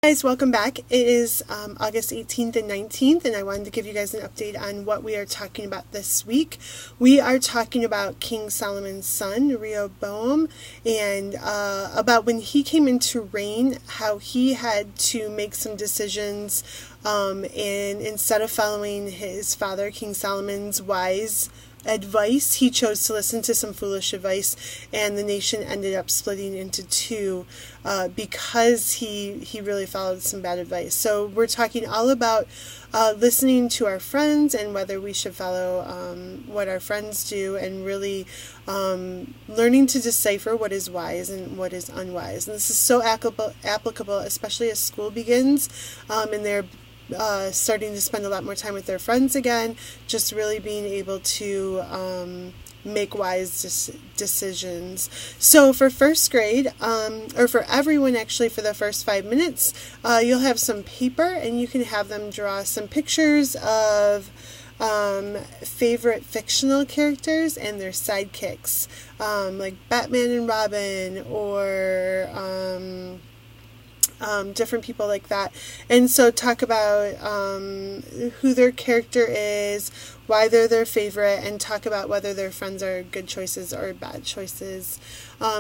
Guys, welcome back. It is August 18th and 19th, and I wanted to give you guys an update on what we are talking about this week. We are talking about King Solomon's son, Rehoboam, and about when he came into reign, how he had to make some decisions, and instead of following his father, King Solomon's wise advice, he chose to listen to some foolish advice, and the nation ended up splitting into two because he really followed some bad advice. So we're talking all about listening to our friends and whether we should follow what our friends do, and really learning to decipher what is wise and what is unwise. And this is so applicable, especially as school begins, and they're starting to spend a lot more time with their friends again, just really being able to make wise decisions. So for first grade, or for everyone actually, for the first 5 minutes, you'll have some paper and you can have them draw some pictures of favorite fictional characters and their sidekicks, like Batman and Robin, or different people like that. And so talk about who their character is, why they're their favorite, and talk about whether their friends are good choices or bad choices.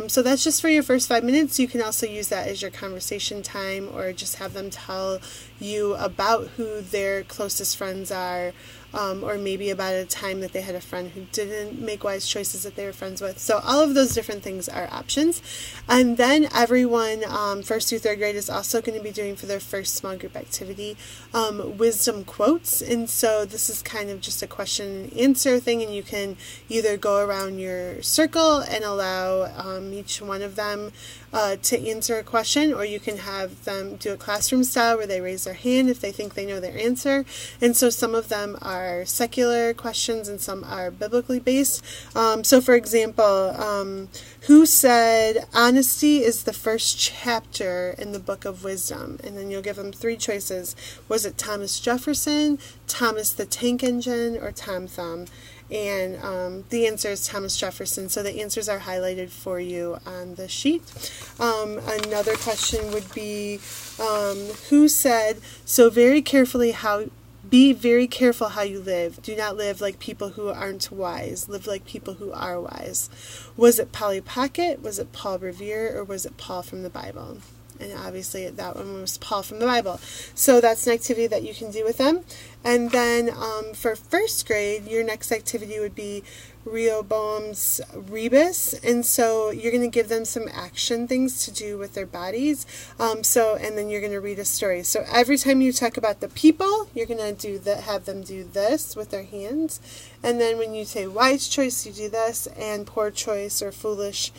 So that's just for your first 5 minutes. You can also use that as your conversation time, or just have them tell you about who their closest friends are, or maybe about a time that they had a friend who didn't make wise choices that they were friends with. So all of those different things are options. And then everyone, first through third grade, is also going to be doing for their first small group activity, wisdom quotes. And so this is kind of just a question and answer thing, and you can either go around your circle and allow each one of them to answer a question, or you can have them do a classroom style where they raise their hand if they think they know their answer. And so some of them are secular questions and some are biblically based. So for example, who said honesty is the first chapter in the book of wisdom? And then you'll give them three choices. Was it Thomas Jefferson, Thomas the Tank Engine, or Tom Thumb? And the answer is Thomas Jefferson. So the answers are highlighted for you on the sheet. Another question would be, who said, be very careful how you live. Do not live like people who aren't wise. Live like people who are wise. Was it Polly Pocket? Was it Paul Revere? Or was it Paul from the Bible? And obviously that one was Paul from the Bible. So that's an activity that you can do with them. And then for first grade, your next activity would be Rehoboam's Rebus. And so you're going to give them some action things to do with their bodies. And then you're going to read a story. So every time you talk about the people, you're going to have them do this with their hands. And then when you say wise choice, you do this, and poor choice or foolish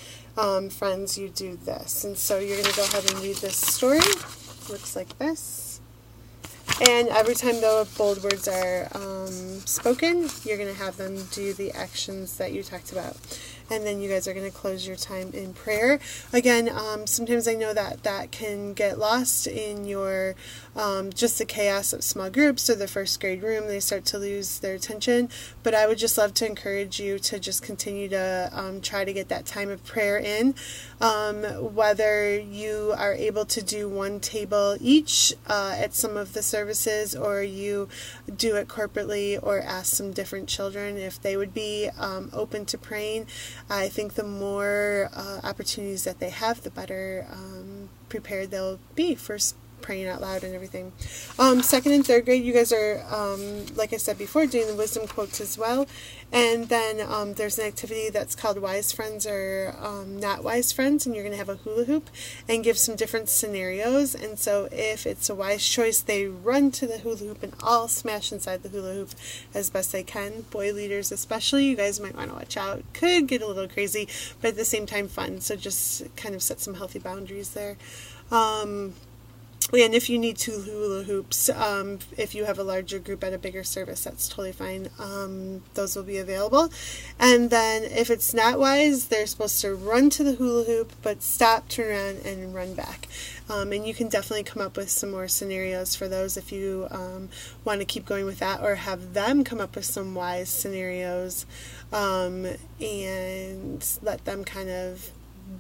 friends, you do this. And so you're going to go ahead and read this story. Looks like this. And every time the bold words are spoken, you're going to have them do the actions that you talked about. And then you guys are going to close your time in prayer. Again, sometimes I know that can get lost in your just the chaos of small groups or the first grade room. They start to lose their attention. But I would just love to encourage you to just continue to try to get that time of prayer in. Whether you are able to do one table each at some of the services, or you do it corporately, or ask some different children if they would be open to praying. I think the more opportunities that they have, the better prepared they'll be for praying out loud and everything. Second and third grade, you guys are, like I said before, doing the wisdom quotes as well. And then there's an activity that's called Wise Friends or Not Wise Friends, and you're going to have a hula hoop and give some different scenarios. And so if it's a wise choice, they run to the hula hoop and all smash inside the hula hoop as best they can. Boy leaders especially, you guys might want to watch out. Could get a little crazy, but at the same time fun. So just kind of set some healthy boundaries there. And if you need two hula hoops, if you have a larger group at a bigger service, that's totally fine. Those will be available. And then if it's not wise, they're supposed to run to the hula hoop, but stop, turn around, and run back. And you can definitely come up with some more scenarios for those if you want to keep going with that, or have them come up with some wise scenarios and let them kind of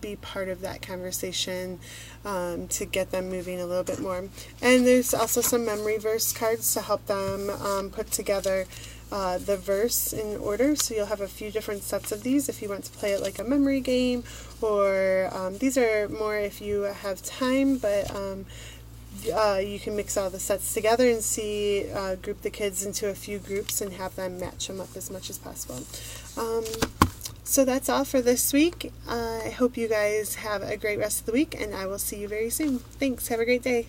be part of that conversation to get them moving a little bit more. And there's also some memory verse cards to help them put together the verse in order. So you'll have a few different sets of these if you want to play it like a memory game, or these are more if you have time, but you can mix all the sets together and group the kids into a few groups and have them match them up as much as possible. So that's all for this week. I hope you guys have a great rest of the week, and I will see you very soon. Thanks. Have a great day.